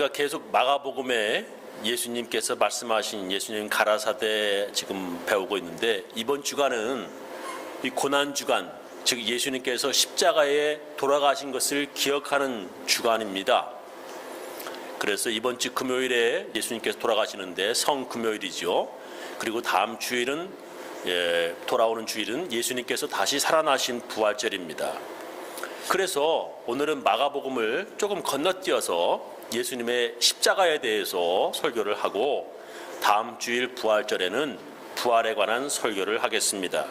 우리가 계속 마가복음에 예수님께서 말씀하신 예수님 가라사대 지금 배우고 있는데, 이번 주간은 이 고난 주간, 즉 예수님께서 십자가에 돌아가신 것을 기억하는 주간입니다. 그래서 이번 주 금요일에 예수님께서 돌아가시는데 성금요일이죠. 그리고 다음 주일은 돌아오는 주일은 예수님께서 다시 살아나신 부활절입니다. 그래서 오늘은 마가복음을 조금 건너뛰어서 예수님의 십자가에 대해서 설교를 하고, 다음 주일 부활절에는 부활에 관한 설교를 하겠습니다.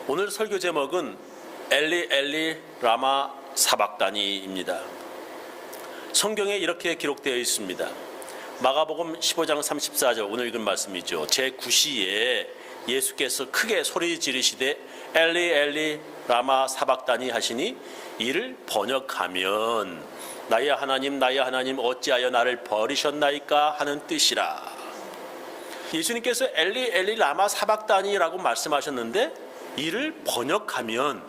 오늘 설교 제목은 엘리 엘리 라마 사박다니입니다. 성경에 이렇게 기록되어 있습니다. 마가복음 15장 34절, 오늘 읽은 말씀이죠. 제9시에 예수께서 크게 소리 지르시되 엘리 엘리 라마 사박다니 하시니, 이를 번역하면 나의 하나님 어찌하여 나를 버리셨나이까 하는 뜻이라. 예수님께서 엘리 엘리 라마 사박다니라고 말씀하셨는데, 이를 번역하면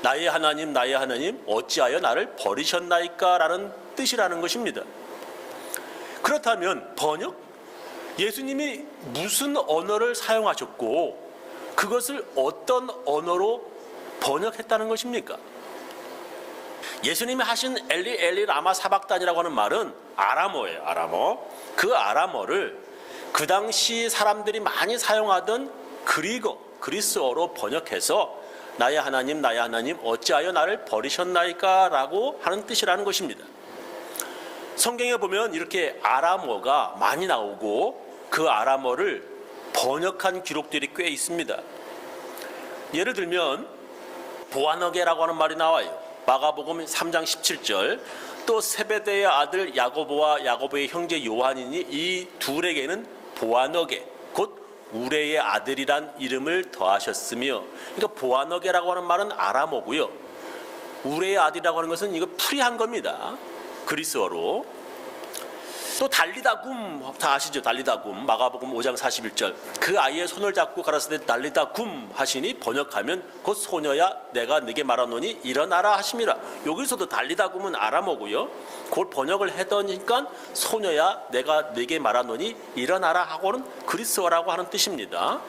나의 하나님 어찌하여 나를 버리셨나이까 라는 뜻이라는 것입니다. 그렇다면 번역? 예수님이 무슨 언어를 사용하셨고 그것을 어떤 언어로 번역했다는 것입니까? 예수님이 하신 엘리 엘리 라마 사박단이라고 하는 말은 아람어예요. 아람어. 그 아람어를 그 당시 사람들이 많이 사용하던 그리스어로 번역해서 나의 하나님 어찌하여 나를 버리셨나이까 라고 하는 뜻이라는 것입니다. 성경에 보면 이렇게 아람어가 많이 나오고 그 아람어를 번역한 기록들이 꽤 있습니다. 예를 들면 보아너게라고 하는 말이 나와요. 마가복음 3장 17절, 또 세베대의 아들 야고보와 야고보의 형제 요한이니 이 둘에게는 보아너게 곧 우레의 아들이란 이름을 더하셨으며, 그러니까 보아너게라고 하는 말은 아람어고요, 우레의 아들이라고 하는 것은 이거 풀이한 겁니다. 그리스어로. 또 달리다굼 다 아시죠? 달리다굼 마가복음 5장 41절, 그 아이의 손을 잡고 가라사대 달리다굼 하시니 번역하면 곧 소녀야 내가 네게 말하노니 일어나라 하심이라. 여기서도 달리다굼은 아람어고요, 그걸 번역을 해더니까 소녀야 내가 네게 말하노니 일어나라 하고는 그리스어라고 하는 뜻입니다.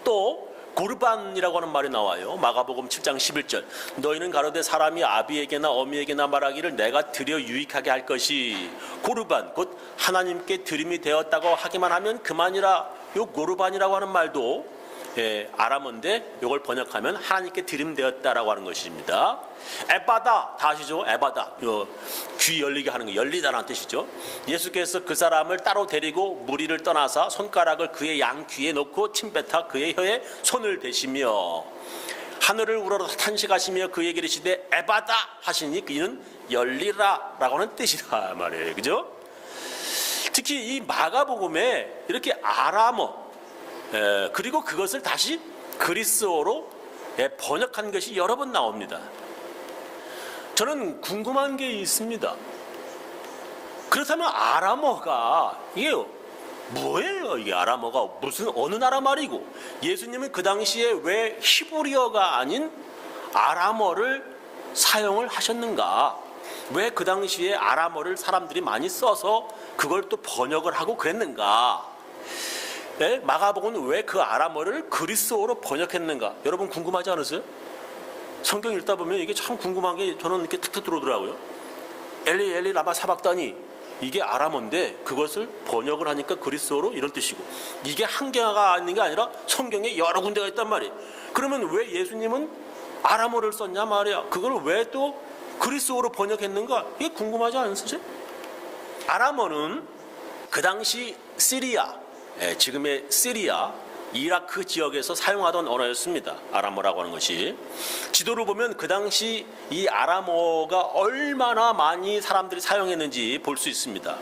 또 고르반이라고 하는 말이 나와요. 마가복음 7장 11절, 너희는 가로되 사람이 아비에게나 어미에게나 말하기를 내가 드려 유익하게 할 것이, 고르반 곧 하나님께 드림이 되었다고 하기만 하면 그만이라. 요 고르반이라고 하는 말도 아람어인데 이걸 번역하면 하나님께 드림되었다라고 하는 것입니다. 에바다 다 아시죠? 에바다, 귀 열리게 하는 거, 열리다라는 뜻이죠. 예수께서 그 사람을 따로 데리고 무리를 떠나사 손가락을 그의 양 귀에 놓고 침 뱉어 그의 혀에 손을 대시며 하늘을 우러러 탄식하시며 그에게 이르시되 에바다 하시니 이는 열리라 라고 하는 뜻이다 말이에요. 그죠? 특히 이 마가복음에 이렇게 아람어 그리고 그것을 다시 그리스어로 번역한 것이 여러 번 나옵니다. 저는 궁금한 게 있습니다. 그렇다면 아람어가 이게 뭐예요? 이게 아람어가 무슨 어느 나라 말이고, 예수님은 그 당시에 왜 히브리어가 아닌 아람어를 사용을 하셨는가? 왜 그 당시에 아람어를 사람들이 많이 써서 그걸 또 번역을 하고 그랬는가? 마가복음은 왜 그 아람어를 그리스어로 번역했는가? 여러분 궁금하지 않으세요? 성경 읽다 보면 이게 참 궁금한 게 저는 이렇게 툭툭 들어오더라고요. 엘리 엘리 라마 사박다니, 이게 아람어인데 그것을 번역을 하니까 그리스어로 이런 뜻이고, 이게 한 개가 아닌 게 아니라 성경에 여러 군데가 있단 말이에요. 그러면 왜 예수님은 아람어를 썼냐 말이야. 그걸 왜 또 그리스어로 번역했는가? 이게 궁금하지 않으세요? 아람어는 그 당시 시리아, 지금의 시리아, 이라크 지역에서 사용하던 언어였습니다. 아람어라고 하는 것이. 지도를 보면 그 당시 이 아람어가 얼마나 많이 사람들이 사용했는지 볼 수 있습니다.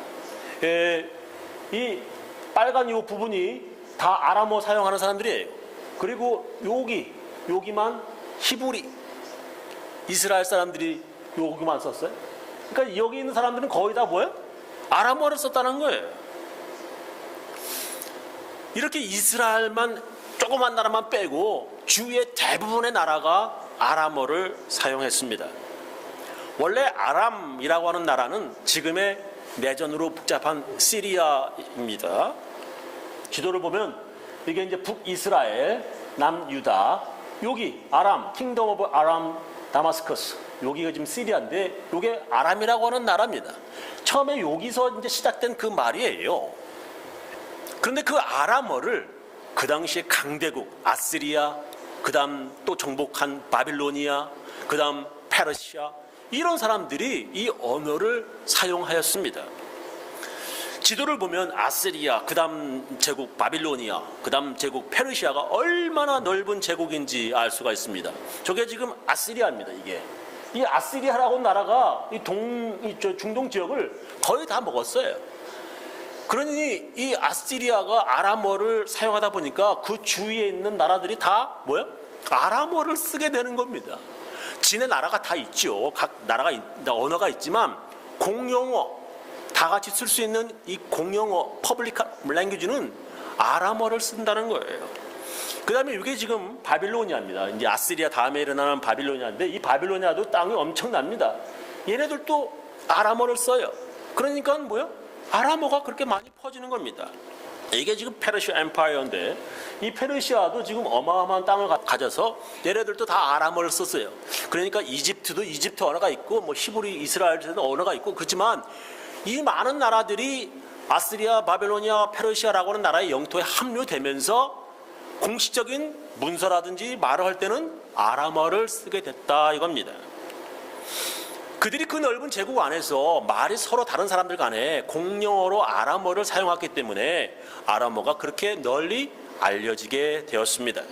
이 빨간 이 부분이 다 아람어 사용하는 사람들이에요. 그리고 여기만 히브리, 이스라엘 사람들이 여기만 썼어요. 그러니까 여기 있는 사람들은 거의 다 뭐예요? 아람어를 썼다는 거예요. 이렇게 이스라엘만 조그만 나라만 빼고 주위의 대부분의 나라가 아람어를 사용했습니다. 원래 아람이라고 하는 나라는 지금의 내전으로 복잡한 시리아입니다. 지도를 보면 이게 이제 북이스라엘, 남유다, 여기 아람, 킹덤 오브 아람 다마스커스, 여기가 지금 시리아인데 이게 아람이라고 하는 나라입니다. 처음에 여기서 이제 시작된 그 말이에요. 그런데 그 아람어를 그 당시에 강대국 아시리아, 그다음 또 정복한 바빌로니아, 그다음 페르시아, 이런 사람들이 이 언어를 사용하였습니다. 지도를 보면 아시리아, 그다음 제국 바빌로니아, 그다음 제국 페르시아가 얼마나 넓은 제국인지 알 수가 있습니다. 저게 지금 아시리아입니다. 이게 이 아시리아라고 하는 나라가 중동 지역을 거의 다 먹었어요. 그러니 이 아시리아가 아람어를 사용하다 보니까 그 주위에 있는 나라들이 다 뭐야? 아람어를 쓰게 되는 겁니다. 지네 나라가 다 있죠. 각 나라가 언어가 있지만 공용어, 다 같이 쓸 수 있는 이 공용어 퍼블릭 랭귀지는 아람어를 쓴다는 거예요. 그 다음에 이게 지금 바빌로니아입니다. 이제 아시리아 다음에 일어나는 바빌로니아인데 이 바빌로니아도 땅이 엄청납니다. 얘네들도 아람어를 써요. 그러니까 뭐요? 아람어가 그렇게 많이 퍼지는 겁니다. 이게 지금 페르시아 엠파이어인데 이 페르시아도 지금 어마어마한 땅을 가져서 얘네들도 다 아람어를 썼어요. 그러니까 이집트도 이집트 언어가 있고 뭐 히브리 이스라엘에도 언어가 있고 그렇지만 이 많은 나라들이 아시리아, 바빌로니아, 페르시아라고 하는 나라의 영토에 합류되면서 공식적인 문서라든지 말을 할 때는 아람어를 쓰게 됐다 이겁니다. 그들이 그 넓은 제국 안에서 말이 서로 다른 사람들 간에 공용어로 아람어를 사용했기 때문에 아람어가 그렇게 널리 알려지게 되었습니다.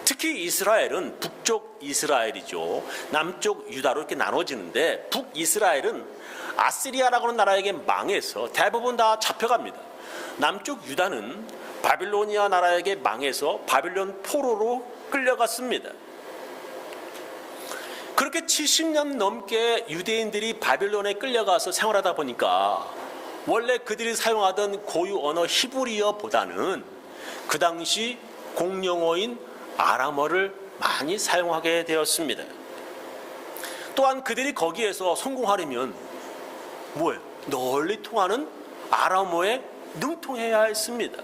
특히 이스라엘은 북쪽 이스라엘이죠. 남쪽 유다로 이렇게 나눠지는데 북이스라엘은 아시리아라고 하는 나라에게 망해서 대부분 다 잡혀갑니다. 남쪽 유다는 바빌로니아 나라에게 망해서 바빌론 포로로 끌려갔습니다. 그렇게 70년 넘게 유대인들이 바빌론에 끌려가서 생활하다 보니까 원래 그들이 사용하던 고유 언어 히브리어보다는 그 당시 공용어인 아람어를 많이 사용하게 되었습니다. 또한 그들이 거기에서 성공하려면 뭐예요? 널리 통하는 아람어에 능통해야 했습니다.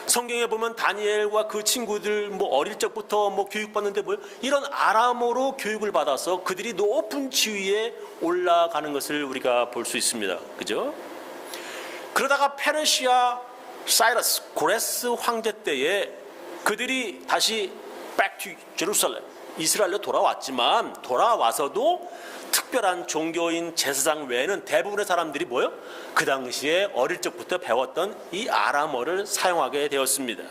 성경에 보면 다니엘과 그 친구들 뭐 어릴 적부터 뭐 교육받는데 뭐예요? 이런 아람어로 교육을 받아서 그들이 높은 지위에 올라가는 것을 우리가 볼 수 있습니다. 그죠? 그러다가 페르시아 사이러스 고레스 황제 때에 그들이 다시 back to Jerusalem 이스라엘로 돌아왔지만 돌아와서도 특별한 종교인 제사장 외에는 대부분의 사람들이 뭐요? 그 당시에 어릴 적부터 배웠던 이 아람어를 사용하게 되었습니다.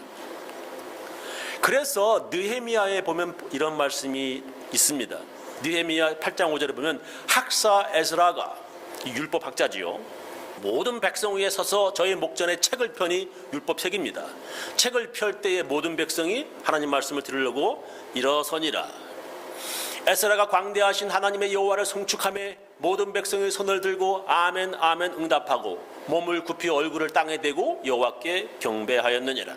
그래서 느헤미야에 보면 이런 말씀이 있습니다. 느헤미야 8장 5절에 보면 학사 에스라가 율법 학자지요. 모든 백성 위에 서서 저희 목전에 책을 펴니 율법책입니다. 책을 펼 때에 모든 백성이 하나님 말씀을 들으려고 일어서니라. 에스라가 광대하신 하나님의 여호와를 송축하며 모든 백성의 손을 들고 아멘 아멘 응답하고 몸을 굽히 얼굴을 땅에 대고 여호와께 경배하였느니라.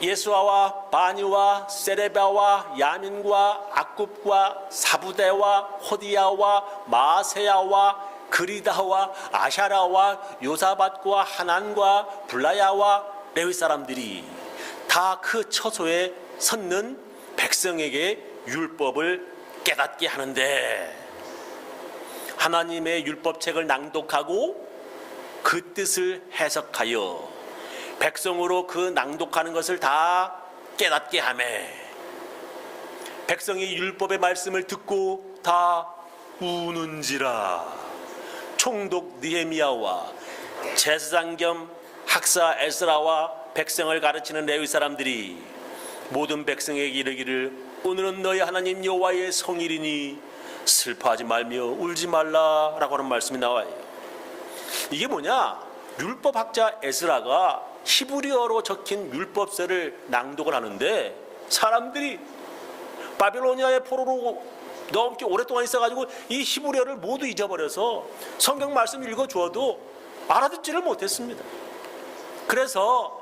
예수아와 바니와 세레바와 야민과 악굽과 사부대와 호디야와 마세야와 그리다와 아샤라와 요사밧과 하난과 블라야와 레위 사람들이 다 그 처소에 섰는 백성에게 율법을 깨닫게 하는데 하나님의 율법책을 낭독하고 그 뜻을 해석하여 백성으로 그 낭독하는 것을 다 깨닫게 하며 백성이 율법의 말씀을 듣고 다 우는지라. 총독 느헤미야와 제사장 겸 학사 에스라와 백성을 가르치는 레위 사람들이 모든 백성에게 이르기를 오늘은 너희 하나님 여호와의 성일이니 슬퍼하지 말며 울지 말라라고 하는 말씀이 나와요. 이게 뭐냐? 율법학자 에스라가 히브리어로 적힌 율법서를 낭독을 하는데 사람들이 바빌로니아의 포로로 넘게 오랫동안 있어가지고 이 히브리어를 모두 잊어버려서 성경 말씀 읽어주어도 알아듣지를 못했습니다. 그래서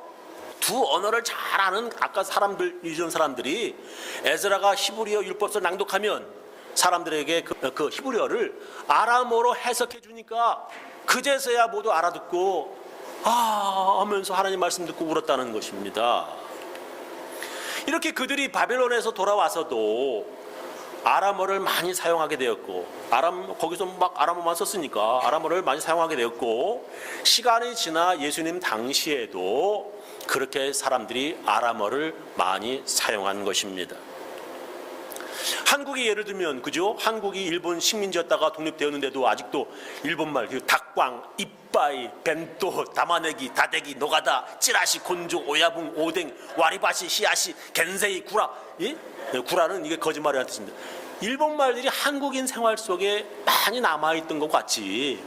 두 언어를 잘 아는 아까 이런 사람들이 에스라가 히브리어 율법서를 낭독하면 사람들에게 그 히브리어를 아람어로 해석해 주니까 그제서야 모두 알아듣고 하면서 하나님 말씀 듣고 울었다는 것입니다. 이렇게 그들이 바벨론에서 돌아와서도 아람어를 많이 사용하게 되었고, 거기서 막 아람어만 썼으니까 아람어를 많이 사용하게 되었고, 시간이 지나 예수님 당시에도 그렇게 사람들이 아람어를 많이 사용한 것입니다. 한국이 예를 들면, 그죠? 한국이 일본 식민지였다가 독립되었는데도 아직도 일본말, 닭광, 이빠이, 벤또, 담아내기, 다대기, 노가다, 찌라시, 곤조, 오야붕, 오뎅, 와리바시, 시아시, 겐세이, 구라. 예? 구라는 이게 거짓말이라는 뜻입니다. 일본 말들이 한국인 생활 속에 많이 남아있던 것 같이,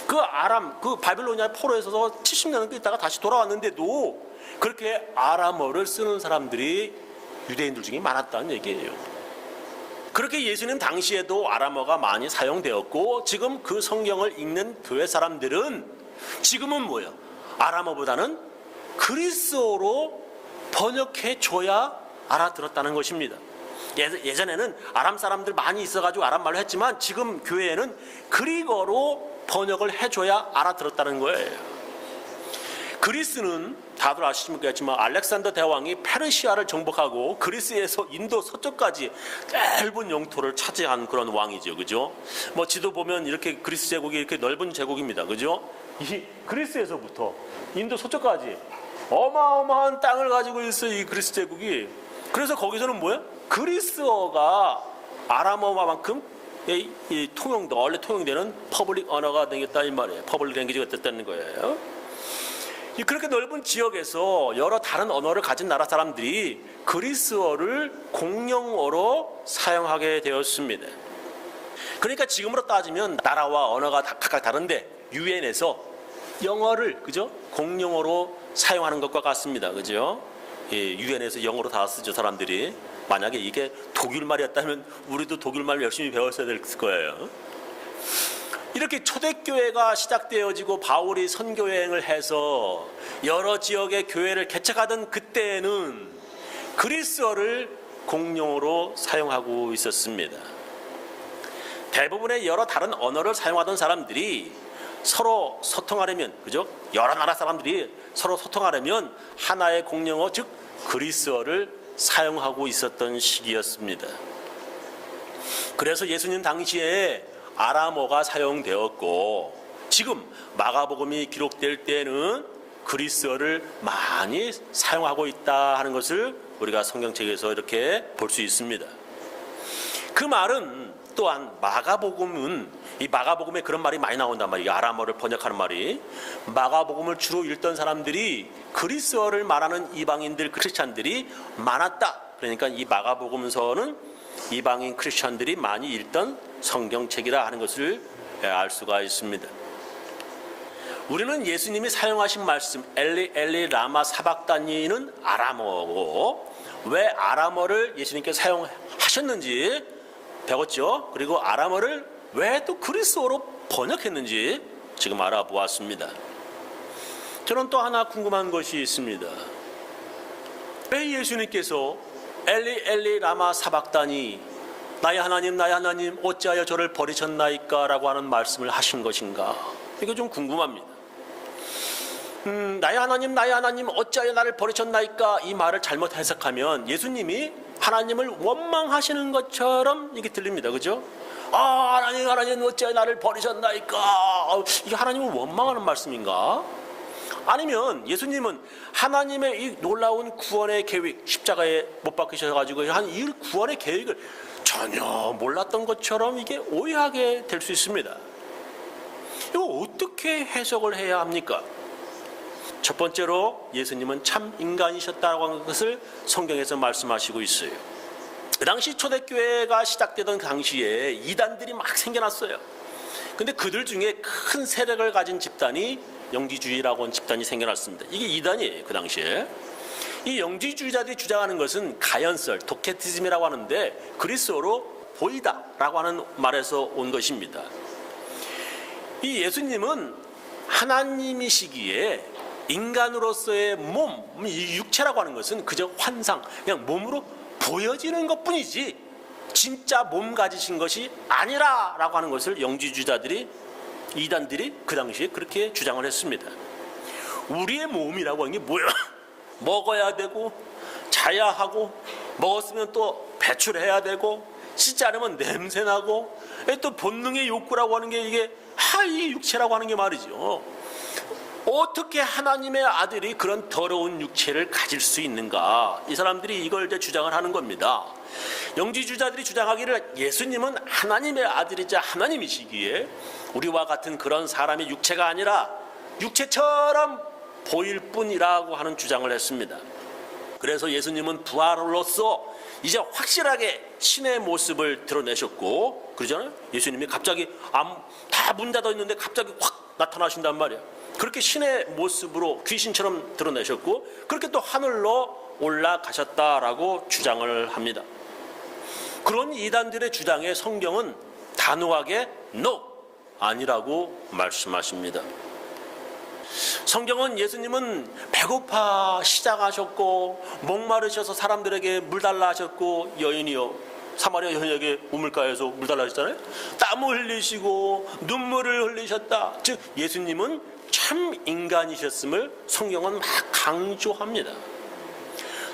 그 바빌로니아 포로에서 70년 있다가 다시 돌아왔는데도 그렇게 아람어를 쓰는 사람들이 유대인들 중에 많았다는 얘기예요. 그렇게 예수님 당시에도 아람어가 많이 사용되었고, 지금 그 성경을 읽는 교회 사람들은 지금은 뭐예요? 아람어보다는 그리스어로 번역해 줘야 알아들었다는 것입니다. 예전에는 아람 사람들 많이 있어가지고 아람 말로 했지만, 지금 교회에는 그리거로 번역을 해줘야 알아들었다는 거예요. 그리스는 다들 아시겠지만 알렉산더 대왕이 페르시아를 정복하고 그리스에서 인도 서쪽까지 넓은 영토를 차지한 그런 왕이죠, 그죠? 뭐 지도 보면 이렇게 그리스 제국이 이렇게 넓은 제국입니다, 그죠? 이 그리스에서부터 인도 서쪽까지 어마어마한 땅을 가지고 있어요, 이 그리스 제국이. 그래서 거기서는 뭐예요? 그리스어가 아람어만큼 원래 통용되는 퍼블릭 언어가 되겠다 이 말이에요. 퍼블릭 랭귀지가 됐다는 거예요. 그렇게 넓은 지역에서 여러 다른 언어를 가진 나라 사람들이 그리스어를 공용어로 사용하게 되었습니다. 그러니까 지금으로 따지면 나라와 언어가 각각 다른데 유엔에서 영어를, 그죠? 공용어로 사용하는 것과 같습니다, 그죠? 유엔에서 영어로 다 쓰죠, 사람들이. 만약에 이게 독일말이었다면 우리도 독일말 열심히 배웠어야 될 거예요. 이렇게 초대교회가 시작되어지고 바울이 선교여행을 해서 여러 지역의 교회를 개척하던 그때에는 그리스어를 공용어로 사용하고 있었습니다. 대부분의 여러 다른 언어를 사용하던 사람들이 서로 소통하려면, 그죠? 여러 나라 사람들이 서로 소통하려면 하나의 공용어, 즉 그리스어를 사용하고 있었던 시기였습니다. 그래서 예수님 당시에 아람어가 사용되었고, 지금 마가복음이 기록될 때는 그리스어를 많이 사용하고 있다 하는 것을 우리가 성경책에서 이렇게 볼 수 있습니다. 그 말은 또한 이 마가복음에 그런 말이 많이 나온단 말이에요. 아람어를 번역하는 말이. 마가복음을 주로 읽던 사람들이 그리스어를 말하는 이방인들, 크리스찬들이 많았다. 그러니까 이 마가복음서는 이방인 크리스찬들이 많이 읽던 성경책이라 하는 것을 알 수가 있습니다. 우리는 예수님이 사용하신 말씀 엘리 엘리 라마 사박다니는 아람어고, 왜 아람어를 예수님께서 사용하셨는지 배웠죠. 그리고 아람어를 왜 또 그리스어로 번역했는지 지금 알아보았습니다. 저는 또 하나 궁금한 것이 있습니다. 왜 예수님께서 엘리 엘리 라마 사박다니, 나의 하나님 어찌하여 저를 버리셨나이까 라고 하는 말씀을 하신 것인가, 이게 좀 궁금합니다. 나의 하나님 어찌하여 나를 버리셨나이까, 이 말을 잘못 해석하면 예수님이 하나님을 원망하시는 것처럼 이게 들립니다, 그죠? 하나님 어찌하여 나를 버리셨나이까, 이게 하나님을 원망하는 말씀인가? 아니면 예수님은 하나님의 이 놀라운 구원의 계획, 십자가에 못 박히셔가지고 한 이 구원의 계획을 전혀 몰랐던 것처럼 이게 오해하게 될 수 있습니다. 이거 어떻게 해석을 해야 합니까? 첫 번째로 예수님은 참 인간이셨다고 하는 것을 성경에서 말씀하시고 있어요. 그 당시 초대교회가 시작되던 당시에 이단들이 막 생겨났어요. 근데 그들 중에 큰 세력을 가진 집단이 영지주의라고 하는 집단이 생겨났습니다. 이게 이단이에요, 그 당시에. 이 영지주의자들이 주장하는 것은 가연설, 도케티즘이라고 하는데 그리스어로 보이다라고 하는 말에서 온 것입니다. 이 예수님은 하나님이시기에 인간으로서의 몸, 이 육체라고 하는 것은 그저 환상, 그냥 몸으로 보여지는 것뿐이지 진짜 몸 가지신 것이 아니라라고 하는 것을 영지주자들이, 이단들이 그 당시에 그렇게 주장을 했습니다. 우리의 몸이라고 하는 게 뭐야? 먹어야 되고 자야 하고 먹었으면 또 배출해야 되고 씻지 않으면 냄새나고 또 본능의 욕구라고 하는 게 이게 이 육체라고 하는 게 말이죠. 어떻게 하나님의 아들이 그런 더러운 육체를 가질 수 있는가? 이 사람들이 이걸 이제 주장을 하는 겁니다. 영지주자들이 주장하기를 예수님은 하나님의 아들이자 하나님이시기에 우리와 같은 그런 사람의 육체가 아니라 육체처럼 보일 뿐이라고 하는 주장을 했습니다. 그래서 예수님은 부활로서 이제 확실하게 신의 모습을 드러내셨고, 그러잖아요. 예수님이 갑자기 다 문 닫아 있는데 갑자기 확 나타나신단 말이에요. 그렇게 신의 모습으로 귀신처럼 드러내셨고, 그렇게 또 하늘로 올라가셨다라고 주장을 합니다. 그런 이단들의 주장에 성경은 단호하게 NO! 아니라고 말씀하십니다. 성경은 예수님은 배고파 시작하셨고 목마르셔서 사람들에게 물 달라 하셨고, 여인이요 사마리아 여인에게 우물가에서 물 달라 하셨잖아요. 땀을 흘리시고 눈물을 흘리셨다. 즉 예수님은 참 인간이셨음을 성경은 막 강조합니다.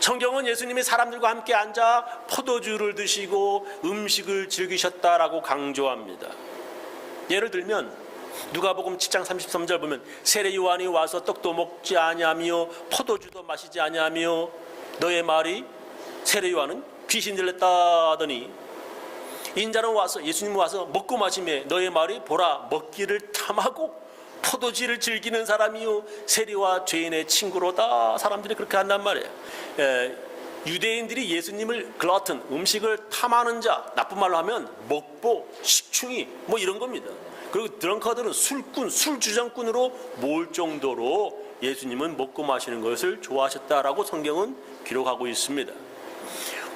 성경은 예수님이 사람들과 함께 앉아 포도주를 드시고 음식을 즐기셨다라고 강조합니다. 예를 들면 누가복음 7장 33절 보면 세례 요한이 와서 떡도 먹지 아니하며 포도주도 마시지 아니하며 너의 말이, 세례 요한은 귀신 들렸다 하더니 인자는 와서, 예수님 와서 먹고 마시며 너의 말이 보라 먹기를 탐하고 포도주를 즐기는 사람이요 세리와 죄인의 친구로다. 사람들이 그렇게 한단 말이에요. 유대인들이 예수님을 글러튼, 음식을 탐하는 자, 나쁜 말로 하면 먹보, 식충이 뭐 이런 겁니다. 그리고 드렁커들은 술꾼, 술주정꾼으로 모을 정도로 예수님은 먹고 마시는 것을 좋아하셨다라고 성경은 기록하고 있습니다.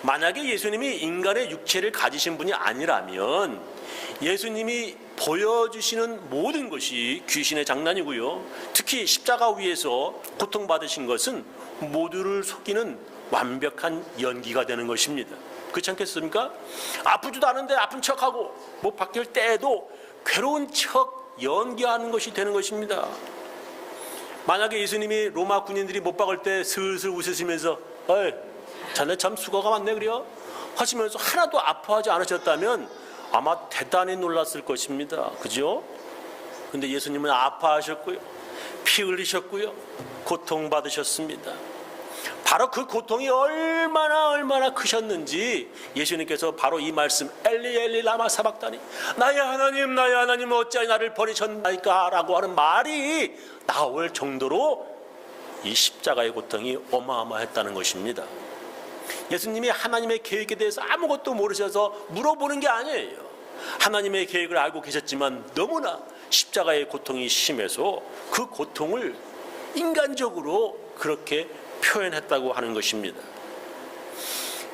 만약에 예수님이 인간의 육체를 가지신 분이 아니라면 예수님이 보여주시는 모든 것이 귀신의 장난이고요. 특히 십자가 위에서 고통받으신 것은 모두를 속이는 완벽한 연기가 되는 것입니다. 그렇지 않겠습니까? 아프지도 않은데 아픈 척하고 못 바뀔 때에도 괴로운 척 연기하는 것이 되는 것입니다. 만약에 예수님이 로마 군인들이 못 박을 때 슬슬 웃으시면서 어이 자네 참 수고가 많네 그래요? 하시면서 하나도 아파하지 않으셨다면 아마 대단히 놀랐을 것입니다. 그죠? 근데 예수님은 아파하셨고요, 피 흘리셨고요, 고통받으셨습니다. 바로 그 고통이 얼마나 크셨는지 예수님께서 바로 이 말씀 엘리 엘리 라마 사박다니 나의 하나님 어찌하여 나를 버리셨나이까 라고 하는 말이 나올 정도로 이 십자가의 고통이 어마어마했다는 것입니다. 예수님이 하나님의 계획에 대해서 아무것도 모르셔서 물어보는 게 아니에요. 하나님의 계획을 알고 계셨지만 너무나 십자가의 고통이 심해서 그 고통을 인간적으로 그렇게 표현했다고 하는 것입니다.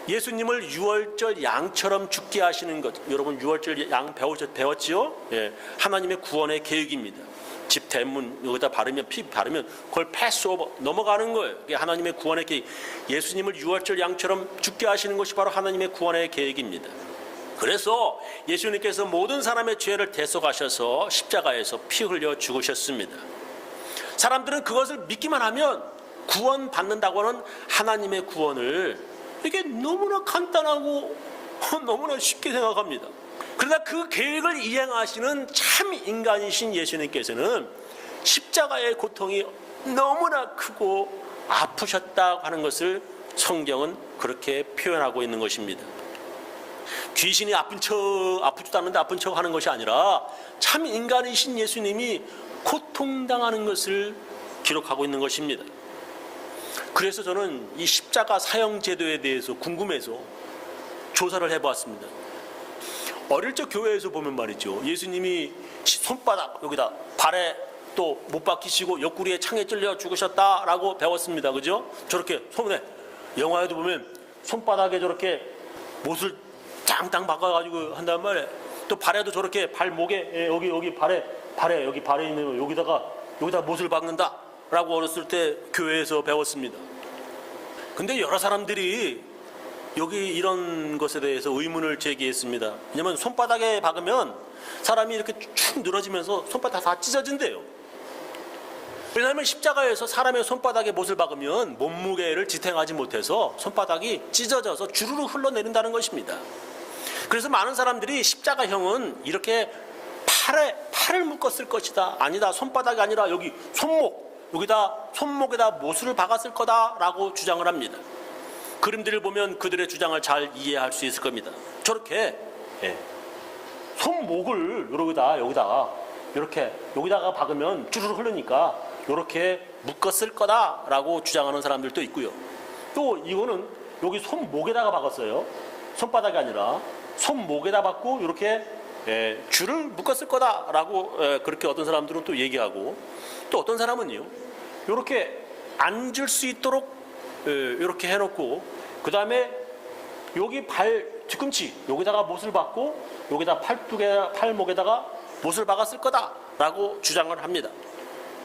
예수님을 유월절 양처럼 죽게 하시는 것, 여러분 유월절 양 배웠지요? 예, 하나님의 구원의 계획입니다. 집 대문 여기다 바르면, 피 바르면 그걸 패스오버 넘어가는 거예요. 이게 하나님의 구원의 계획. 예수님을 유월절 양처럼 죽게 하시는 것이 바로 하나님의 구원의 계획입니다. 그래서 예수님께서 모든 사람의 죄를 대속하셔서 십자가에서 피 흘려 죽으셨습니다. 사람들은 그것을 믿기만 하면 구원받는다고 하는 하나님의 구원을 이게 너무나 간단하고 너무나 쉽게 생각합니다. 그러나 그 계획을 이행하시는 참 인간이신 예수님께서는 십자가의 고통이 너무나 크고 아프셨다고 하는 것을 성경은 그렇게 표현하고 있는 것입니다. 귀신이 아프지도 않는데 아픈 척 하는 것이 아니라 참 인간이신 예수님이 고통당하는 것을 기록하고 있는 것입니다. 그래서 저는 이 십자가 사형 제도에 대해서 궁금해서 조사를 해보았습니다. 어릴 적 교회에서 보면 말이죠, 예수님이 손바닥 여기다 발에 또 못 박히시고 옆구리에 창에 찔려 죽으셨다라고 배웠습니다. 그죠? 저렇게 손에 영화에도 보면 손바닥에 저렇게 못을 짱짱 박아가지고 한단 말이에요. 또 발에도 저렇게 발목에 여기 발에 여기 발에 있는 여기다 못을 박는다라고 어렸을 때 교회에서 배웠습니다. 근데 여러 사람들이 여기 이런 것에 대해서 의문을 제기했습니다. 왜냐하면 손바닥에 박으면 사람이 이렇게 축 늘어지면서 손바닥 다 찢어진대요. 왜냐하면 십자가에서 사람의 손바닥에 못을 박으면 몸무게를 지탱하지 못해서 손바닥이 찢어져서 주르르 흘러내린다는 것입니다. 그래서 많은 사람들이 십자가형은 이렇게 팔을 묶었을 것이다. 아니다. 손바닥이 아니라 여기 손목에다 못을 박았을 거다라고 주장을 합니다. 그림들을 보면 그들의 주장을 잘 이해할 수 있을 겁니다. 저렇게 손목을 여기다가 박으면 주르르 흐르니까 이렇게 묶었을 거다라고 주장하는 사람들도 있고요. 또 이거는 여기 손목에다가 박았어요. 손바닥이 아니라 손목에다 박고 이렇게 줄을 묶었을 거다라고 그렇게 어떤 사람들은 또 얘기하고, 또 어떤 사람은요 이렇게 앉을 수 있도록 이렇게 해놓고 그 다음에 여기 뒤꿈치 여기다가 못을 박고 여기다 팔목에다가 못을 박았을 거다라고 주장을 합니다.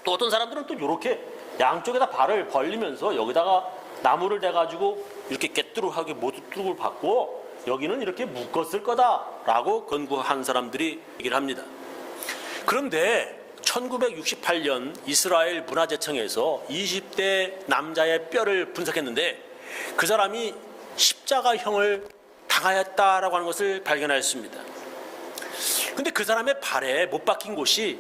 또 어떤 사람들은 또 이렇게 양쪽에다 발을 벌리면서 여기다가 나무를 대가지고 이렇게 깨뚜룩하게 못을 박고 여기는 이렇게 묶었을 거다라고 권고한 사람들이 얘기를 합니다. 그런데 1968년 이스라엘 문화재청에서 20대 남자의 뼈를 분석했는데 그 사람이 십자가형을 당하였다라고 하는 것을 발견하였습니다. 근데 그 사람의 발에 못 박힌 곳이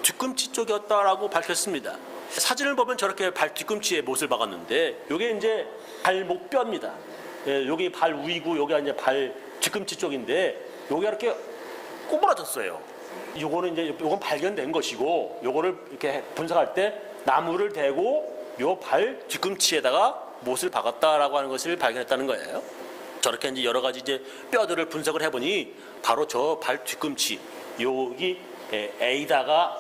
뒤꿈치 쪽이었다라고 밝혔습니다. 사진을 보면 저렇게 발 뒤꿈치에 못을 박았는데 이게 이제 발목 뼈입니다. 여기 발 위고 여기가 이제 발 뒤꿈치 쪽인데 여기가 이렇게 꼬부라졌어요. 요건 발견된 것이고, 요거를 이렇게 분석할 때 나무를 대고 요 발 뒤꿈치에다가 못을 박았다라고 하는 것을 발견했다는 거예요. 저렇게 이제 여러 가지 이제 뼈들을 분석을 해보니 바로 저 발 뒤꿈치 여기 A다가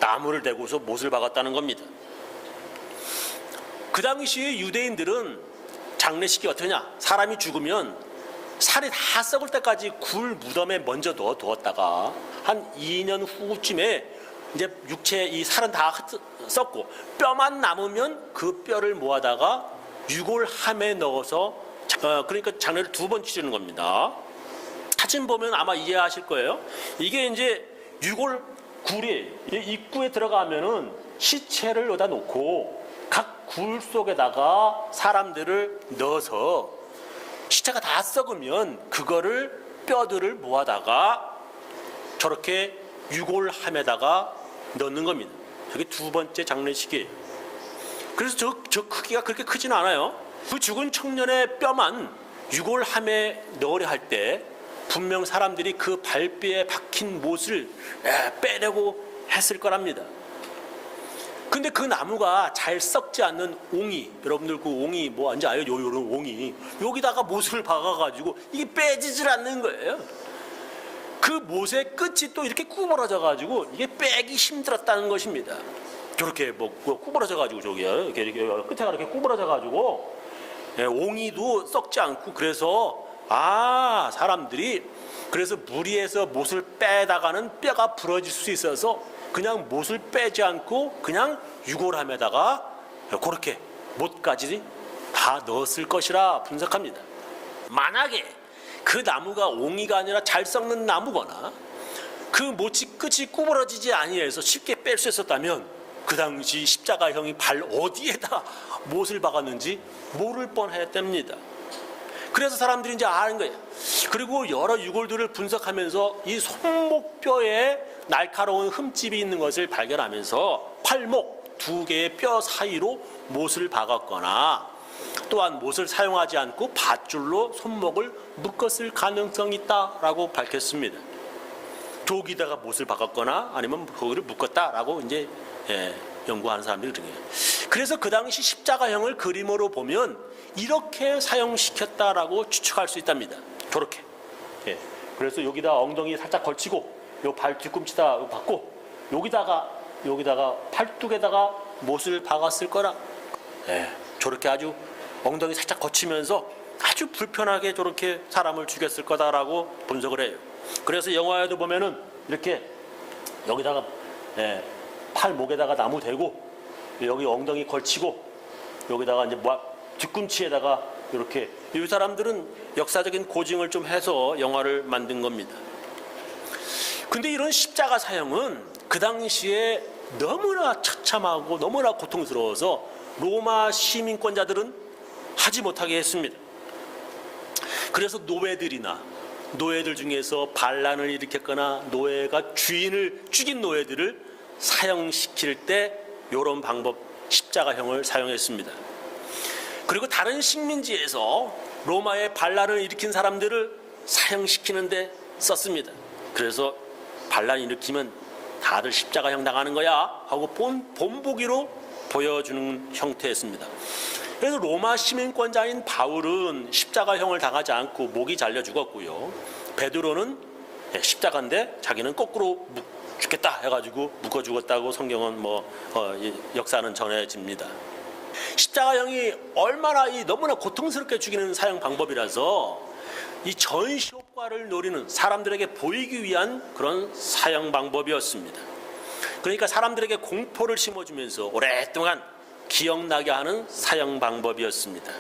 나무를 대고서 못을 박았다는 겁니다. 그 당시에 유대인들은 장례식이 어떠냐? 사람이 죽으면 살이 다 썩을 때까지 굴 무덤에 먼저 넣어두었다가 한 2년 후쯤에 이제 육체 이 살은 다 썩고 뼈만 남으면 그 뼈를 모아다가 유골함에 넣어서 그러니까 장례를 2번 치르는 겁니다. 사진 보면 아마 이해하실 거예요. 이게 이제 굴이에요. 입구에 들어가면은 시체를 여기다 놓고 각 굴 속에다가 사람들을 넣어서 시체가 다 썩으면 그거를 뼈들을 모아다가 저렇게 유골함에다가 넣는 겁니다. 저게 2번째 장례식이에요. 그래서 저 크기가 그렇게 크지는 않아요. 그 죽은 청년의 뼈만 유골함에 넣으려 할 때 분명 사람들이 그 발뼈에 박힌 못을 빼려고 했을 거랍니다. 근데 그 나무가 잘 썩지 않는 옹이, 여러분들 그 옹이 뭔지 아요? 요런 옹이 여기다가 못을 박아가지고 이게 빼지질 않는 거예요. 그 못의 끝이 또 이렇게 구부러져가지고 이게 빼기 힘들었다는 것입니다. 저렇게 구부러져가지고 저기요, 이렇게 끝에가 이렇게 구부러져가지고 옹이도 썩지 않고, 그래서 사람들이 그래서 무리해서 못을 빼다가는 뼈가 부러질 수 있어서 그냥 못을 빼지 않고 그냥 유골함에다가 그렇게 못까지 다 넣었을 것이라 분석합니다. 만약에 그 나무가 옹이가 아니라 잘 썩는 나무거나 그 못이 끝이 구부러지지 아니해서 쉽게 뺄 수 있었다면 그 당시 십자가형이 발 어디에다 못을 박았는지 모를 뻔했답니다. 그래서 사람들이 이제 아는 거예요. 그리고 여러 유골들을 분석하면서 이 손목뼈에 날카로운 흠집이 있는 것을 발견하면서 팔목 2개의 뼈 사이로 못을 박았거나 또한 못을 사용하지 않고 밧줄로 손목을 묶었을 가능성이 있다라고 밝혔습니다. 저기다가 못을 박았거나 아니면 거기를 묶었다라고 이제 연구하는 사람들이 그래요. 그래서 그 당시 십자가형을 그림으로 보면 이렇게 사용시켰다라고 추측할 수 있답니다. 저렇게. 그래서 여기다 엉덩이 살짝 걸치고 요 발 뒤꿈치다 박고 여기다가 팔뚝에다가 못을 박았을 거라. 저렇게 아주 엉덩이 살짝 거치면서 아주 불편하게 저렇게 사람을 죽였을 거다라고 분석을 해요. 그래서 영화에도 보면은 이렇게 여기다가 팔목에다가 나무 대고 여기 엉덩이 걸치고 여기다가 이제 뒤꿈치에다가 이렇게 이 사람들은 역사적인 고증을 좀 해서 영화를 만든 겁니다. 근데 이런 십자가 사형은 그 당시에 너무나 처참하고 너무나 고통스러워서 로마 시민권자들은 하지 못하게 했습니다. 그래서 노예들 중에서 반란을 일으켰거나 노예가 주인을 죽인 노예들을 사형시킬 때 이런 방법 십자가형을 사용했습니다. 그리고 다른 식민지에서 로마의 반란을 일으킨 사람들을 사형시키는데 썼습니다. 그래서 반란 일으키면 다들 십자가형 당하는 거야 하고 본보기로 보여주는 형태였습니다. 그래서 로마 시민권자인 바울은 십자가형을 당하지 않고 목이 잘려 죽었고요. 베드로는 십자가인데 자기는 거꾸로 죽겠다 해가지고 묶어 죽었다고 성경은 역사는 전해집니다. 십자가형이 얼마나 너무나 고통스럽게 죽이는 사형 방법이라서 이 전시 효과를 노리는 사람들에게 보이기 위한 그런 사형 방법이었습니다. 그러니까 사람들에게 공포를 심어주면서 오랫동안 기억나게 하는 사형 방법이었습니다.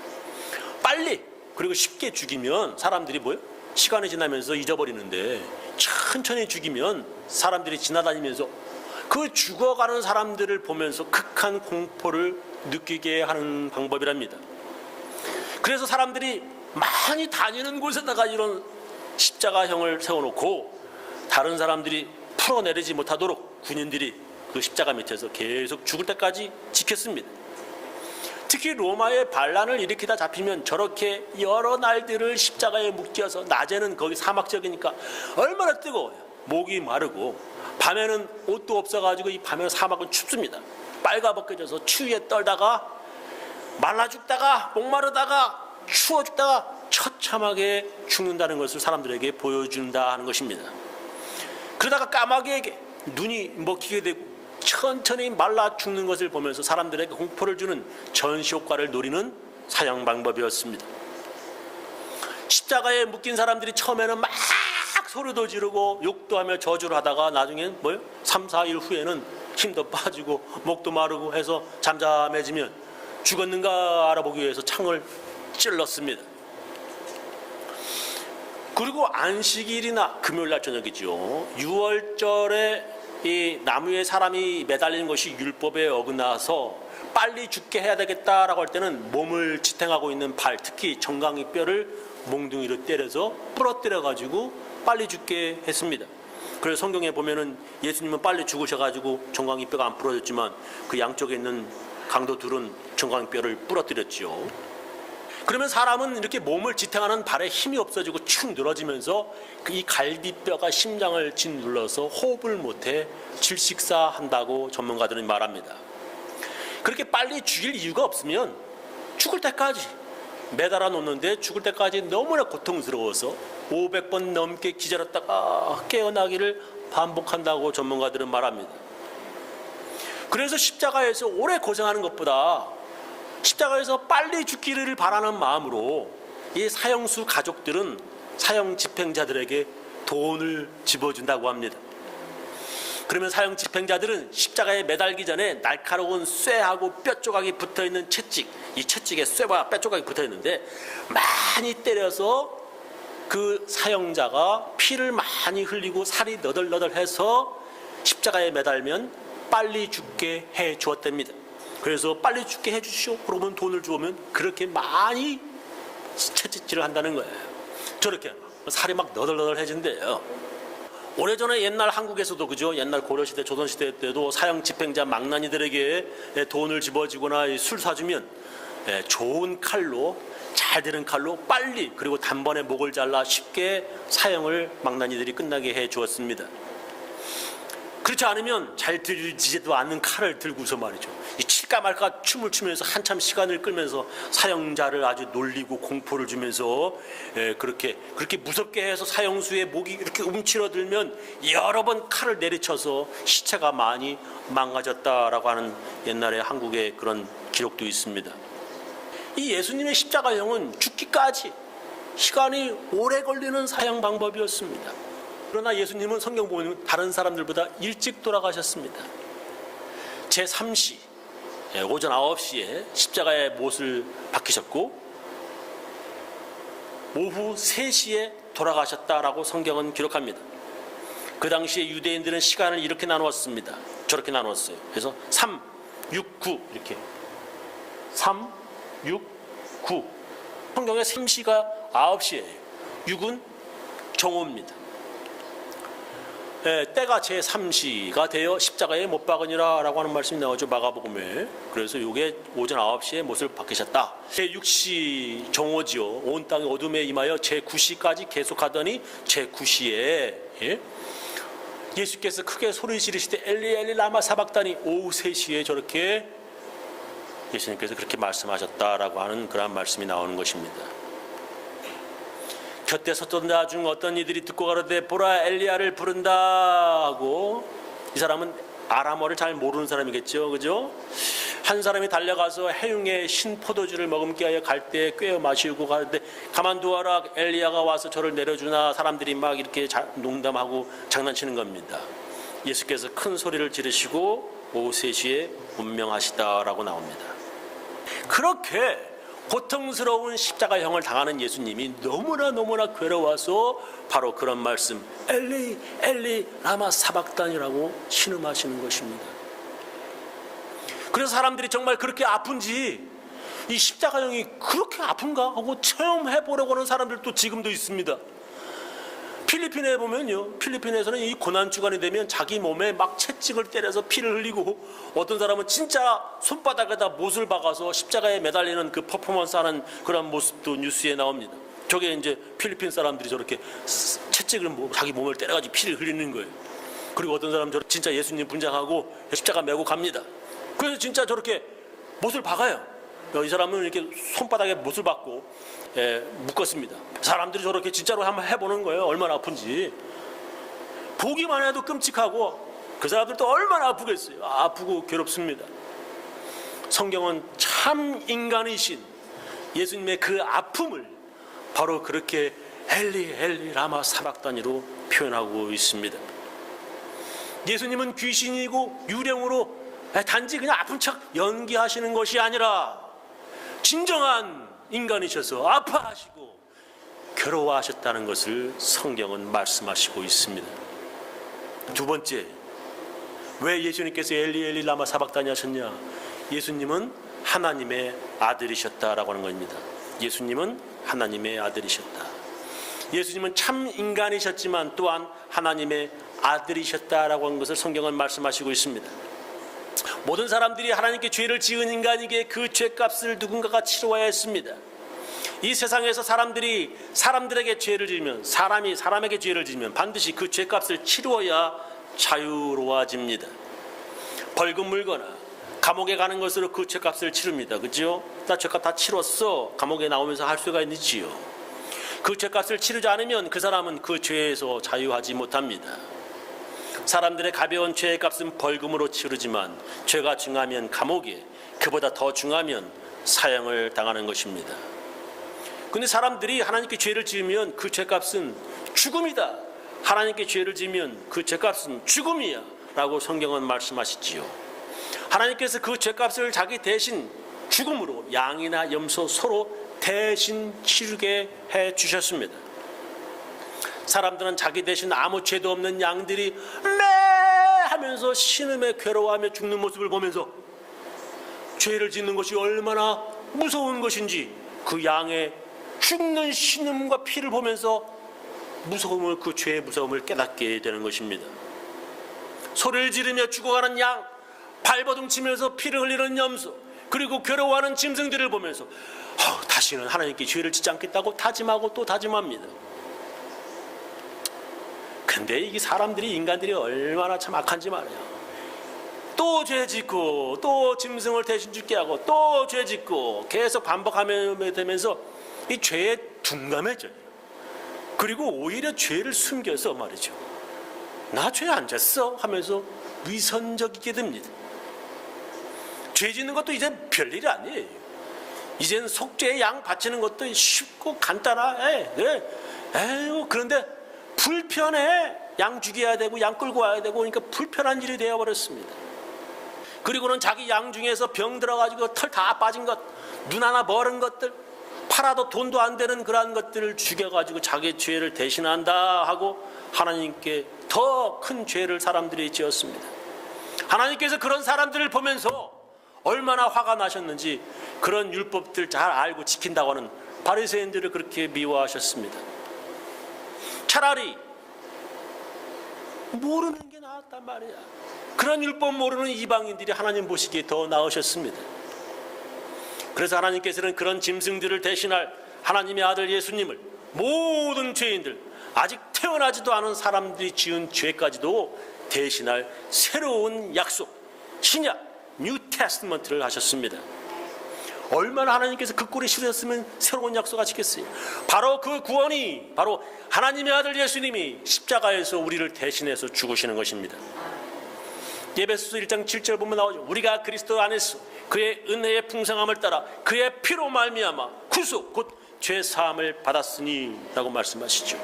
빨리 그리고 쉽게 죽이면 사람들이 시간이 지나면서 잊어버리는데 천천히 죽이면 사람들이 지나다니면서 그 죽어가는 사람들을 보면서 극한 공포를 느끼게 하는 방법이랍니다. 그래서 사람들이 많이 다니는 곳에다가 이런 십자가형을 세워놓고 다른 사람들이 풀어내리지 못하도록 군인들이 그 십자가 밑에서 계속 죽을 때까지 지켰습니다. 특히 로마의 반란을 일으키다 잡히면 저렇게 여러 날들을 십자가에 묶여서 낮에는 거기 사막 지역이니까 얼마나 뜨거워요. 목이 마르고 밤에는 옷도 없어가지고 이 밤에는 사막은 춥습니다. 빨가벗겨져서 추위에 떨다가 말라 죽다가 목마르다가 추워 죽다가 처참하게 죽는다는 것을 사람들에게 보여준다 하는 것입니다. 그러다가 까마귀에게 눈이 먹히게 되고 천천히 말라 죽는 것을 보면서 사람들에게 공포를 주는 전시 효과를 노리는 사형 방법이었습니다. 십자가에 묶인 사람들이 처음에는 막 소리도 지르고 욕도 하며 저주를 하다가 나중엔 3, 4일 후에는 힘도 빠지고 목도 마르고 해서 잠잠해지면 죽었는가 알아보기 위해서 창을 찔렀습니다. 그리고 안식일이나 금요일날 저녁이죠. 6월절에 이 나무에 사람이 매달리는 것이 율법에 어긋나서 빨리 죽게 해야 되겠다라고 할 때는 몸을 지탱하고 있는 발, 특히 정강이 뼈를 몽둥이로 때려서 부러뜨려 가지고 빨리 죽게 했습니다. 그래서 성경에 보면은 예수님은 빨리 죽으셔가지고 정강이 뼈가 안 부러졌지만 그 양쪽에 있는 강도 둘은 정강이 뼈를 부러뜨렸죠. 그러면 사람은 이렇게 몸을 지탱하는 발에 힘이 없어지고 축 늘어지면서 이 갈비뼈가 심장을 짓눌러서 호흡을 못해 질식사한다고 전문가들은 말합니다. 그렇게 빨리 죽일 이유가 없으면 죽을 때까지 매달아 놓는데 죽을 때까지 너무나 고통스러워서 500번 넘게 기절했다가 깨어나기를 반복한다고 전문가들은 말합니다. 그래서 십자가에서 오래 고생하는 것보다 십자가에서 빨리 죽기를 바라는 마음으로 이 사형수 가족들은 사형 집행자들에게 돈을 집어준다고 합니다. 그러면 사형 집행자들은 십자가에 매달기 전에 날카로운 쇠하고 뼈 조각이 붙어있는 채찍, 이 채찍에 쇠와 뼈 조각이 붙어있는데 많이 때려서 그 사형자가 피를 많이 흘리고 살이 너덜너덜해서 십자가에 매달면 빨리 죽게 해 주었답니다. 그래서 빨리 죽게 해 주시오. 그러면 돈을 주면 그렇게 많이 채찍질을 한다는 거예요. 저렇게 살이 막 너덜너덜해진대요. 오래전에 옛날 한국에서도 그죠? 옛날 고려시대, 조선시대 때도 사형 집행자 망나니들에게 돈을 집어주거나 술 사주면 좋은 칼로, 잘 되는 칼로 빨리 그리고 단번에 목을 잘라 쉽게 사형을 망나니들이 끝나게 해 주었습니다. 그렇지 않으면 잘 들리지도 않는 칼을 들고서 말이죠. 이 칠까 말까 춤을 추면서 한참 시간을 끌면서 사형자를 아주 놀리고 공포를 주면서 그렇게 무섭게 해서 사형수의 목이 이렇게 움츠러들면 여러 번 칼을 내리쳐서 시체가 많이 망가졌다라고 하는 옛날에 한국의 그런 기록도 있습니다. 이 예수님의 십자가형은 죽기까지 시간이 오래 걸리는 사형 방법이었습니다. 그러나 예수님은 성경 보면 다른 사람들보다 일찍 돌아가셨습니다. 제3시 오전 9시에 십자가의 못을 박히셨고 오후 3시에 돌아가셨다라고 성경은 기록합니다. 그 당시에 유대인들은 시간을 이렇게 나누었습니다. 저렇게 나누었어요. 그래서 3, 6, 9 이렇게 3, 6, 9. 성경의 3시가 9시예요. 6은 정오입니다. 때가 제3시가 되어 십자가에 못 박으니라 라고 하는 말씀이 나오죠. 마가복음에. 그래서 이게 오전 9시에 못을 박히셨다. 제6시 정오지요. 온 땅이 어둠에 임하여 제9시까지 계속하더니 제9시에 예수께서 크게 소리 지르시되 엘리 엘리 라마 사박다니 오후 3시에 저렇게 예수님께서 그렇게 말씀하셨다라고 하는 그런 말씀이 나오는 것입니다. 곁에 섰던 자 중 어떤 이들이 듣고 가로되 보라 엘리야를 부른다 하고, 이 사람은 아람어를 잘 모르는 사람이겠죠, 그죠? 한 사람이 달려가서 해흉에 신 포도주를 머금게 하여 갈대에 꿰어 마시고 가는데 가만두어라 엘리야가 와서 저를 내려주나. 사람들이 막 이렇게 농담하고 장난치는 겁니다. 예수께서 큰 소리를 지르시고 오후 3시에 운명하시다라고 나옵니다. 그렇게 고통스러운 십자가형을 당하는 예수님이 너무나 괴로워서 바로 그런 말씀 엘리 엘리 라마 사박단이라고 신음하시는 것입니다. 그래서 사람들이 정말 그렇게 아픈지, 이 십자가형이 그렇게 아픈가 하고 체험해보려고 하는 사람들도 지금도 있습니다. 필리핀에 보면요, 필리핀에서는 이 고난주간이 되면 자기 몸에 막 채찍을 때려서 피를 흘리고, 어떤 사람은 진짜 손바닥에다 못을 박아서 십자가에 매달리는 그 퍼포먼스 하는 그런 모습도 뉴스에 나옵니다. 저게 이제 필리핀 사람들이 저렇게 채찍을 자기 몸을 때려가지고 피를 흘리는 거예요. 그리고 어떤 사람은 진짜 예수님 분장하고 십자가 메고 갑니다. 그래서 진짜 저렇게 못을 박아요. 이 사람은 이렇게 손바닥에 못을 박고 묶었습니다. 사람들이 저렇게 진짜로 한번 해보는 거예요. 얼마나 아픈지. 보기만 해도 끔찍하고 그 사람들도 얼마나 아프겠어요. 아프고 괴롭습니다. 성경은 참 인간이신 예수님의 그 아픔을 바로 그렇게 엘리 엘리 라마 사박단이로 표현하고 있습니다. 예수님은 귀신이고 유령으로 단지 그냥 아픈 척 연기하시는 것이 아니라 진정한 인간이셔서 아파하시고 괴로워하셨다는 것을 성경은 말씀하시고 있습니다. 두 번째, 왜 예수님께서 엘리 엘리 라마 사박다니 하셨냐? 예수님은 하나님의 아들이셨다라고 하는 겁니다. 예수님은 하나님의 아들이셨다. 예수님은 참 인간이셨지만 또한 하나님의 아들이셨다라고 하는 것을 성경은 말씀하시고 있습니다. 모든 사람들이 하나님께 죄를 지은 인간에게 그 죄값을 누군가가 치러야 했습니다. 이 세상에서 사람들이 사람들에게 죄를 지으면, 사람이 사람에게 죄를 지으면 반드시 그 죄값을 치루어야 자유로워집니다. 벌금 물거나 감옥에 가는 것으로 그 죄값을 치릅니다. 그죠? 나 죄값 다 치렀어. 감옥에 나오면서 할 수가 있지요. 그 죄값을 치르지 않으면 그 사람은 그 죄에서 자유하지 못합니다. 사람들의 가벼운 죄의 값은 벌금으로 치르지만 죄가 중하면 감옥에, 그보다 더 중하면 사형을 당하는 것입니다. 그런데 사람들이 하나님께 죄를 지으면 그 죄값은 죽음이다. 하나님께 죄를 지으면 그 죄값은 죽음이야 라고 성경은 말씀하시지요. 하나님께서 그 죄값을 자기 대신 죽음으로 양이나 염소 서로 대신 치르게 해 주셨습니다. 사람들은 자기 대신 아무 죄도 없는 양들이 매 하면서 신음에 괴로워하며 죽는 모습을 보면서 죄를 짓는 것이 얼마나 무서운 것인지 그 양의 죽는 신음과 피를 보면서 무서움을, 그 죄의 무서움을 깨닫게 되는 것입니다. 소리를 지르며 죽어가는 양, 발버둥 치면서 피를 흘리는 염소, 그리고 괴로워하는 짐승들을 보면서 다시는 하나님께 죄를 짓지 않겠다고 다짐하고 또 다짐합니다. 근데 이게 사람들이, 인간들이 얼마나 참 악한지 말이야. 또 죄 짓고 또 짐승을 대신 죽게 하고 또 죄 짓고 계속 반복하면서 이 죄에 둔감해져요. 그리고 오히려 죄를 숨겨서 말이죠, 나 죄 안 졌어 하면서 위선적이게 됩니다. 죄 짓는 것도 이제 별일이 아니에요. 이젠 속죄의 양 바치는 것도 쉽고 간단해. 그런데 불편해. 양 죽여야 되고 양 끌고 와야 되고, 그러니까 불편한 일이 되어버렸습니다. 그리고는 자기 양 중에서 병 들어가지고 털 다 빠진 것, 눈 하나 멀은 것들, 팔아도 돈도 안 되는 그러한 것들을 죽여가지고 자기 죄를 대신한다 하고 하나님께 더 큰 죄를 사람들이 지었습니다. 하나님께서 그런 사람들을 보면서 얼마나 화가 나셨는지 그런 율법들 잘 알고 지킨다고 하는 바리새인들을 그렇게 미워하셨습니다. 차라리 모르는 게 나았단 말이야. 그런 율법 모르는 이방인들이 하나님 보시기에 더 나으셨습니다. 그래서 하나님께서는 그런 짐승들을 대신할 하나님의 아들 예수님을 모든 죄인들, 아직 태어나지도 않은 사람들이 지은 죄까지도 대신할 새로운 약속, 신약 뉴 테스트먼트를 하셨습니다. 얼마나 하나님께서 그 꼴이 싫으셨으면 새로운 약속 하시겠어요. 바로 그 구원이 바로 하나님의 아들 예수님이 십자가에서 우리를 대신해서 죽으시는 것입니다. 에베소서 1장 7절 보면 나오죠. 우리가 그리스도 안에서 그의 은혜의 풍성함을 따라 그의 피로 말미암아 구속 곧 죄 사함을 받았으니 라고 말씀하시죠.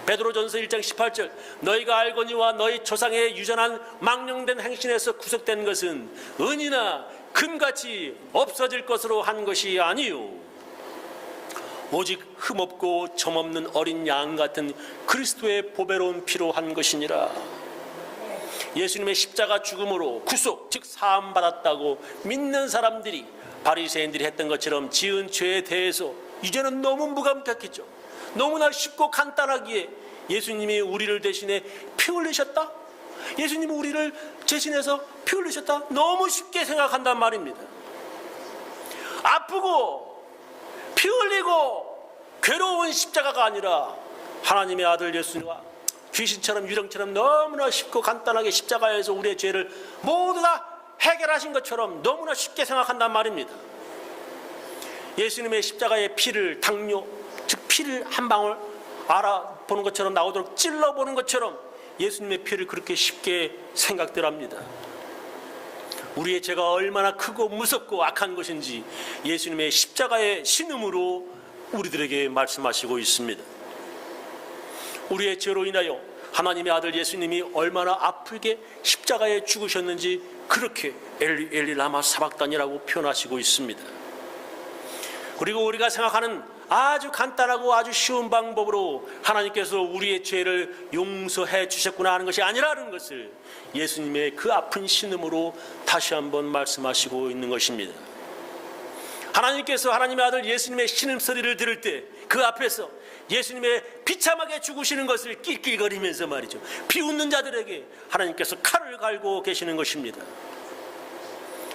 베드로전서 1장 18절 너희가 알거니와 너희 조상의 유전한 망령된 행실에서 구속된 것은 은이나 금같이 없어질 것으로 한 것이 아니요 오직 흠없고 점없는 어린 양 같은 그리스도의 보배로운 피로 한 것이니라. 예수님의 십자가 죽음으로 구속 즉 사함 받았다고 믿는 사람들이 바리새인들이 했던 것처럼 지은 죄에 대해서 이제는 너무 무감각했죠. 너무나 쉽고 간단하기에 예수님이 우리를 대신해 피 흘리셨다? 예수님이 우리를 대신해서 피 흘리셨다? 너무 쉽게 생각한단 말입니다. 아프고 피 흘리고 괴로운 십자가가 아니라 하나님의 아들 예수님과 귀신처럼 유령처럼 너무나 쉽고 간단하게 십자가에서 우리의 죄를 모두 다 해결하신 것처럼 너무나 쉽게 생각한단 말입니다. 예수님의 십자가의 피를 당뇨 즉 피를 한 방울 알아보는 것처럼 나오도록 찔러보는 것처럼 예수님의 피를 그렇게 쉽게 생각들 합니다. 우리의 죄가 얼마나 크고 무섭고 악한 것인지 예수님의 십자가의 신음으로 우리들에게 말씀하시고 있습니다. 우리의 죄로 인하여 하나님의 아들 예수님이 얼마나 아프게 십자가에 죽으셨는지 그렇게 엘리 엘리 라마 사박단이라고 표현하시고 있습니다. 그리고 우리가 생각하는 아주 간단하고 아주 쉬운 방법으로 하나님께서 우리의 죄를 용서해 주셨구나 하는 것이 아니라는 것을 예수님의 그 아픈 신음으로 다시 한번 말씀하시고 있는 것입니다. 하나님께서 하나님의 아들 예수님의 신음소리를 들을 때 그 앞에서 예수님의 비참하게 죽으시는 것을 낄낄거리면서 말이죠, 비웃는 자들에게 하나님께서 칼을 갈고 계시는 것입니다.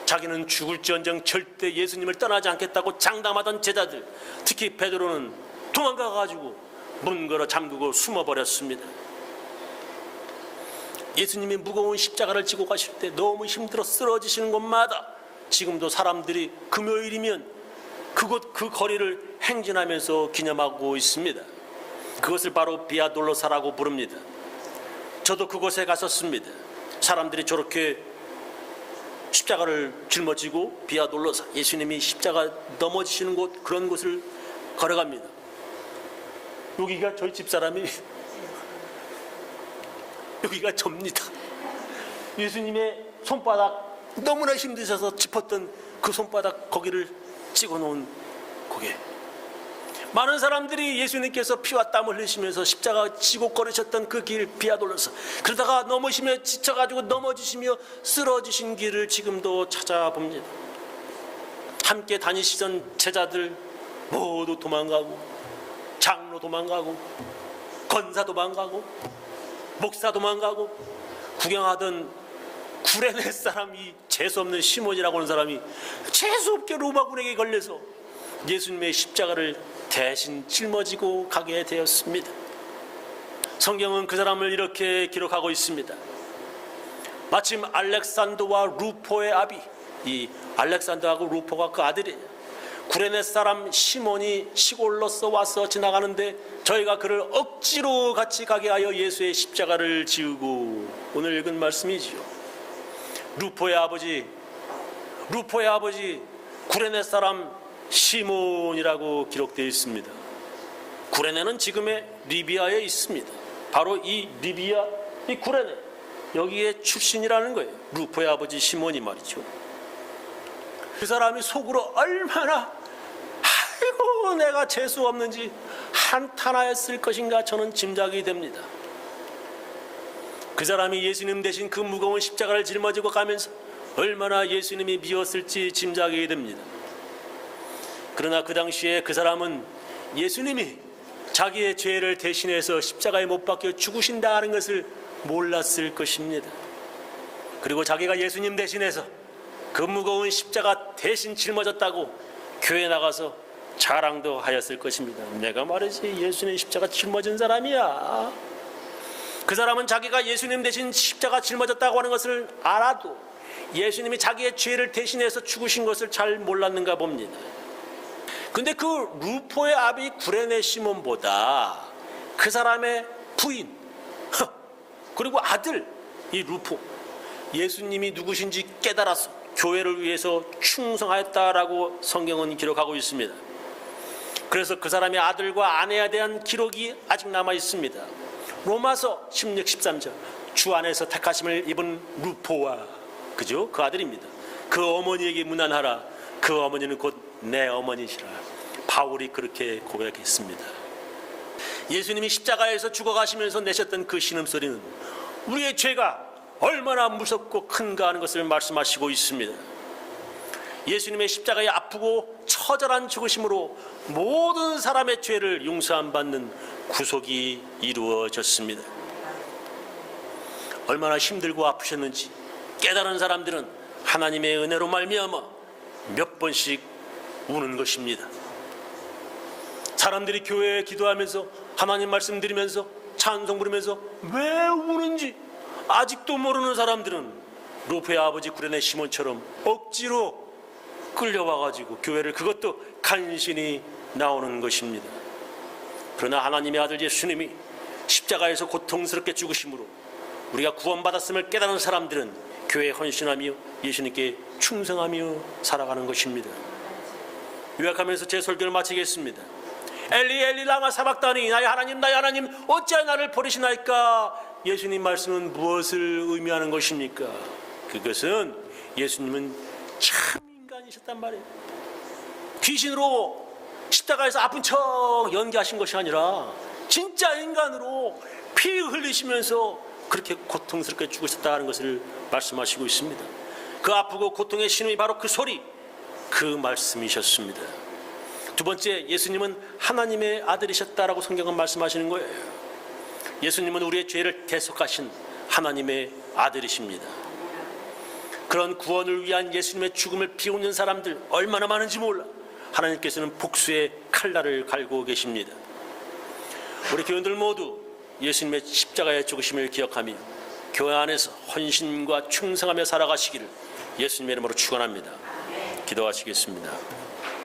자기는 죽을지언정 절대 예수님을 떠나지 않겠다고 장담하던 제자들, 특히 베드로는 도망가가지고 문 걸어 잠그고 숨어버렸습니다. 예수님이 무거운 십자가를 지고 가실 때 너무 힘들어 쓰러지시는 곳마다 지금도 사람들이 금요일이면 그곳 그 거리를 행진하면서 기념하고 있습니다. 그것을 바로 비아 돌로사라고 부릅니다. 저도 그곳에 갔었습니다. 사람들이 저렇게 십자가를 짊어지고 비아 돌로사, 예수님이 십자가 넘어지시는 곳, 그런 곳을 걸어갑니다. 여기가 저희 집사람이 여기가 접니다. 예수님의 손바닥 너무나 힘드셔서 짚었던 그 손바닥 거기를 찍어놓은 고개. 많은 사람들이 예수님께서 피와 땀을 흘리시면서 십자가 지고 걸으셨던 그 길 비아 돌로사, 그러다가 넘으시며 지쳐가지고 넘어지시며 쓰러지신 길을 지금도 찾아봅니다. 함께 다니시던 제자들 모두 도망가고, 장로 도망가고, 권사 도망가고, 목사 도망가고, 구경하던 구레네 사람이 재수없는 시몬이라고 하는 사람이 재수없게 로마군에게 걸려서 예수님의 십자가를 대신 짊어지고 가게 되었습니다. 성경은 그 사람을 이렇게 기록하고 있습니다. 마침 알렉산더와 루포의 아비, 이 알렉산더하고 루포가 그 아들이에요. 구레네 사람 시몬이 시골로서 와서 지나가는데 저희가 그를 억지로 같이 가게 하여 예수의 십자가를 지우고, 오늘 읽은 말씀이지요. 루포의 아버지 구레네 사람 시몬이라고 기록되어 있습니다. 구레네는 지금의 리비아에 있습니다. 바로 이 리비아, 이 구레네, 여기에 출신이라는 거예요. 루포의 아버지 시몬이 말이죠. 그 사람이 속으로 얼마나 아이고 내가 재수 없는지 한탄하였을 것인가 저는 짐작이 됩니다. 그 사람이 예수님 대신 그 무거운 십자가를 짊어지고 가면서 얼마나 예수님이 미웠을지 짐작이 됩니다. 그러나 그 당시에 그 사람은 예수님이 자기의 죄를 대신해서 십자가에 못 박혀 죽으신다는 것을 몰랐을 것입니다. 그리고 자기가 예수님 대신해서 그 무거운 십자가 대신 짊어졌다고 교회 나가서 자랑도 하였을 것입니다. 내가 말이지 예수님 십자가 짊어진 사람이야. 그 사람은 자기가 예수님 대신 십자가 짊어졌다고 하는 것을 알아도 예수님이 자기의 죄를 대신해서 죽으신 것을 잘 몰랐는가 봅니다. 근데 그 루포의 아비 구레네 시몬보다 그 사람의 부인 그리고 아들 이 루포 예수님이 누구신지 깨달아서 교회를 위해서 충성하였다라고 성경은 기록하고 있습니다. 그래서 그 사람의 아들과 아내에 대한 기록이 아직 남아 있습니다. 로마서 16, 13절 주 안에서 택하심을 입은 루포와 그죠? 그 아들입니다. 그 어머니에게 문안하라. 그 어머니는 곧 내 어머니시라. 바울이 그렇게 고백했습니다. 예수님이 십자가에서 죽어가시면서 내셨던 그 신음소리는 우리의 죄가 얼마나 무섭고 큰가 하는 것을 말씀하시고 있습니다. 예수님의 십자가에 아프고 처절한 죽으심으로 모든 사람의 죄를 용서함 받는 구속이 이루어졌습니다. 얼마나 힘들고 아프셨는지 깨달은 사람들은 하나님의 은혜로 말미암아 몇 번씩 우는 것입니다. 사람들이 교회에 기도하면서 하나님 말씀 드리면서 찬송 부르면서 왜 우는지 아직도 모르는 사람들은 루포의 아버지 구레네 시몬처럼 억지로 끌려와가지고 교회를 그것도 간신히 나오는 것입니다. 그러나 하나님의 아들 예수님이 십자가에서 고통스럽게 죽으심으로 우리가 구원받았음을 깨달은 사람들은 교회에 헌신하며 예수님께 충성하며 살아가는 것입니다. 요약하면서 제 설교를 마치겠습니다. 엘리 엘리 라마 사박다니 나의 하나님 어찌하여 나를 버리시나이까. 예수님 말씀은 무엇을 의미하는 것입니까? 그것은 예수님은 참 인간이셨단 말이에요. 귀신으로 십자가에서 아픈 척 연기하신 것이 아니라 진짜 인간으로 피 흘리시면서 그렇게 고통스럽게 죽으셨다는 것을 말씀하시고 있습니다. 그 아프고 고통의 신음이 바로 그 소리, 그 말씀이셨습니다. 두 번째, 예수님은 하나님의 아들이셨다라고 성경은 말씀하시는 거예요. 예수님은 우리의 죄를 대속하신 하나님의 아들이십니다. 그런 구원을 위한 예수님의 죽음을 비웃는 사람들 얼마나 많은지 몰라. 하나님께서는 복수의 칼날을 갈고 계십니다. 우리 교인들 모두 예수님의 십자가의 죽으심을 기억하며 교회 안에서 헌신과 충성하며 살아가시기를 예수님의 이름으로 축원합니다. 기도하시겠습니다.